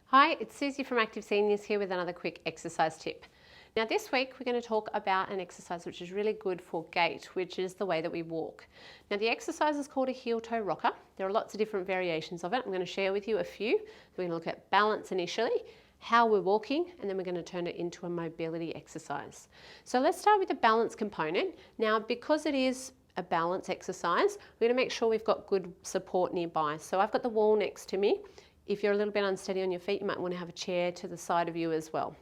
Hi, it's Suzy from Active Seniors here with another quick exercise tip. Now this week we're going to talk about an exercise which is really good for gait, which is the way that we walk. Now the exercise is called a heel-toe rocker. There are lots of different variations of it. I'm going to share with you a few. We're going to look at balance initially, how we're walking, and then we're going to turn it into a mobility exercise. So let's start with the balance component. Now because it is a balance exercise, we're going to make sure we've got good support nearby. So I've got the wall next to me. If you're a little bit unsteady on your feet, you might want to have a chair to the side of you as well.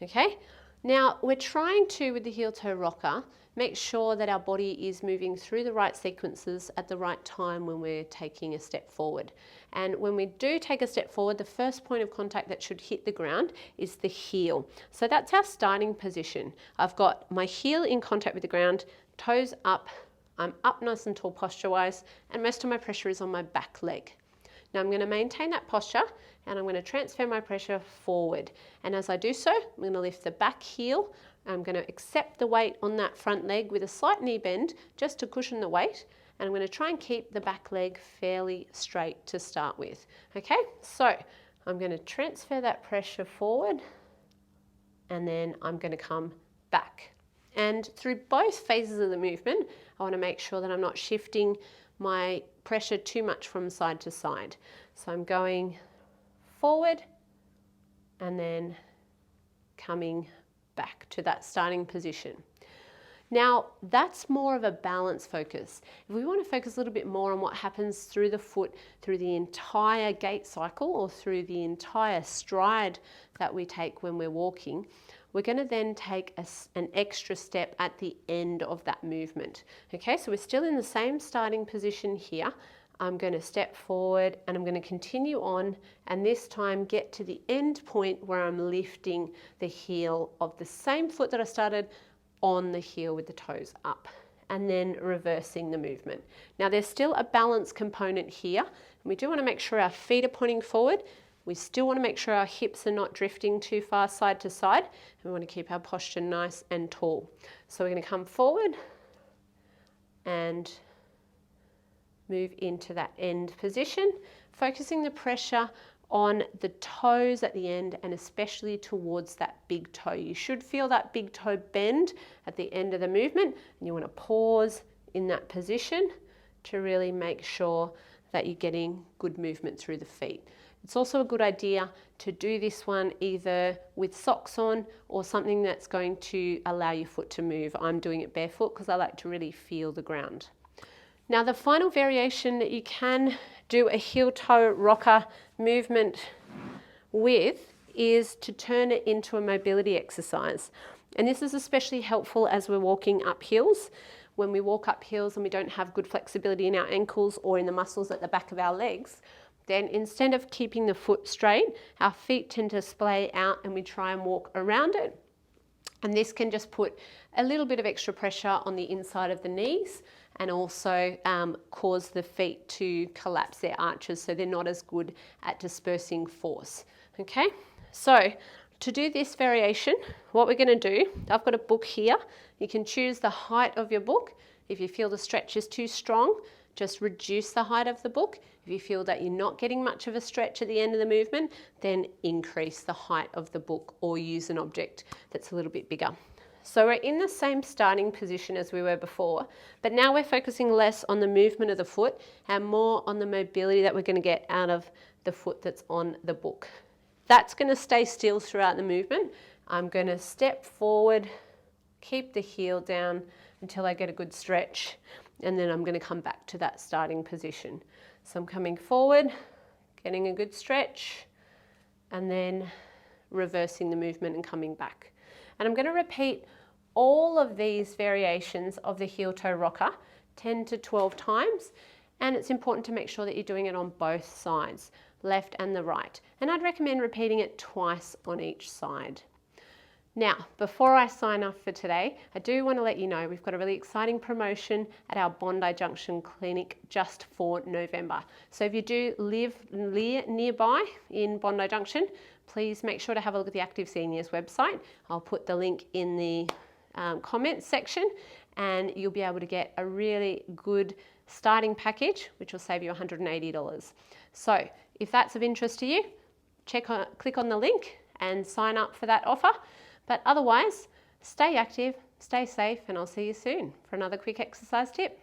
Okay? Now, we're trying to, with the heel-toe rocker, make sure that our body is moving through the right sequences at the right time when we're taking a step forward. And when we do take a step forward, the first point of contact that should hit the ground is the heel. So that's our starting position. I've got my heel in contact with the ground, toes up, I'm up nice and tall posture-wise, and most of my pressure is on my back leg. Now I'm going to maintain that posture and I'm going to transfer my pressure forward. And as I do so, I'm going to lift the back heel. I'm going to accept the weight on that front leg with a slight knee bend just to cushion the weight. And I'm going to try and keep the back leg fairly straight to start with. Okay, so I'm going to transfer that pressure forward and then I'm going to come back. And through both phases of the movement, I want to make sure that I'm not shifting my pressure too much from side to side. So I'm going forward and then coming back to that starting position. Now that's more of a balance focus. If we want to focus a little bit more on what happens through the foot, through the entire gait cycle or through the entire stride that we take when we're walking, we're going to then take an extra step at the end of that movement. Okay, so we're still in the same starting position here. I'm going to step forward and I'm going to continue on and this time get to the end point where I'm lifting the heel of the same foot that I started on the heel with the toes up and then reversing the movement. Now there's still a balance component here and we do want to make sure our feet are pointing forward. We still want to make sure our hips are not drifting too far side to side. And we want to keep our posture nice and tall. So we're going to come forward and move into that end position, focusing the pressure on the toes at the end and especially towards that big toe. You should feel that big toe bend at the end of the movement and you want to pause in that position to really make sure that you're getting good movement through the feet. It's also a good idea to do this one either with socks on or something that's going to allow your foot to move. I'm doing it barefoot because I like to really feel the ground. Now the final variation that you can do a heel-toe rocker movement with is to turn it into a mobility exercise. And this is especially helpful as we're walking up hills. When we walk up hills and we don't have good flexibility in our ankles or in the muscles at the back of our legs, then instead of keeping the foot straight, our feet tend to splay out and we try and walk around it. And this can just put a little bit of extra pressure on the inside of the knees and also cause the feet to collapse their arches so they're not as good at dispersing force. Okay, so to do this variation, what we're going to do, I've got a book here. You can choose the height of your book. If you feel the stretch is too strong, just reduce the height of the book. If you feel that you're not getting much of a stretch at the end of the movement, then increase the height of the book or use an object that's a little bit bigger. So we're in the same starting position as we were before, but now we're focusing less on the movement of the foot and more on the mobility that we're going to get out of the foot that's on the book. That's going to stay still throughout the movement. I'm going to step forward, keep the heel down until I get a good stretch, and then I'm going to come back to that starting position. So I'm coming forward, getting a good stretch, and then reversing the movement and coming back. And I'm going to repeat all of these variations of the heel-toe rocker 10 to 12 times. And it's important to make sure that you're doing it on both sides, left and the right. And I'd recommend repeating it twice on each side. Now, before I sign off for today, I do want to let you know we've got a really exciting promotion at our Bondi Junction clinic just for November. So if you do live nearby in Bondi Junction, please make sure to have a look at the Active Seniors website. I'll put the link in the comments section and you'll be able to get a really good starting package, which will save you $180. So if that's of interest to you, click on the link and sign up for that offer. But otherwise, stay active, stay safe, and I'll see you soon for another quick exercise tip.